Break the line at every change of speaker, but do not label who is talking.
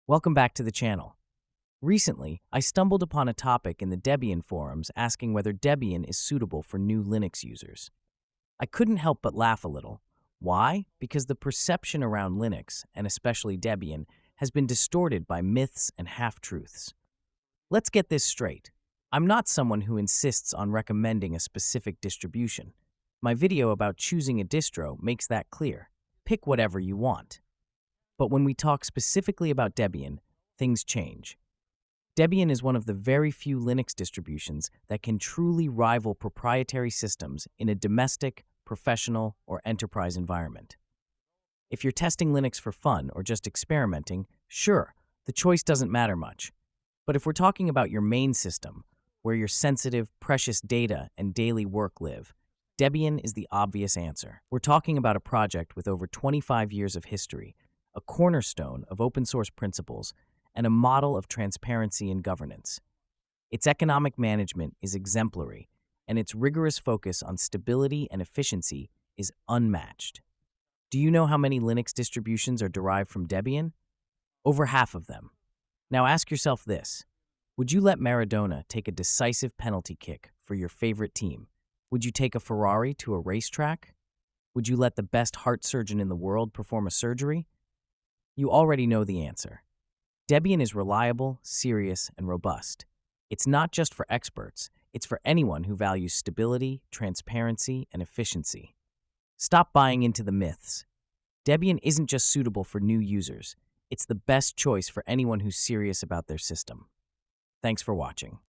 Welcome back to the channel. Recently, I stumbled upon a topic in the Debian forums asking whether Debian is suitable for new Linux users. I couldn't help but laugh a little. Why? Because the perception around Linux, and especially Debian, has been distorted by myths and half-truths. Let's get this straight. I'm not someone who insists on recommending a specific distribution. My video about choosing a distro makes that clear. Pick whatever you want. But when we talk specifically about Debian, things change. Debian is one of the very few Linux distributions that can truly rival proprietary systems in a domestic, professional, or enterprise environment. If you're testing Linux for fun or just experimenting, sure, the choice doesn't matter much. But if we're talking about your main system, where your sensitive, precious data and daily work live, Debian is the obvious answer. We're talking about a project with over 25 years of history, a cornerstone of open-source principles, and a model of transparency and governance. Its economic management is exemplary, and its rigorous focus on stability and efficiency is unmatched. Do you know how many Linux distributions are derived from Debian? Over half of them. Now ask yourself this. Would you let Maradona take a decisive penalty kick for your favorite team? Would you take a Ferrari to a racetrack? Would you let the best heart surgeon in the world perform a surgery? You already know the answer. Debian is reliable, serious, and robust. It's not just for experts, it's for anyone who values stability, transparency, and efficiency. Stop buying into the myths. Debian isn't just suitable for new users, it's the best choice for anyone who's serious about their system. Thanks for watching.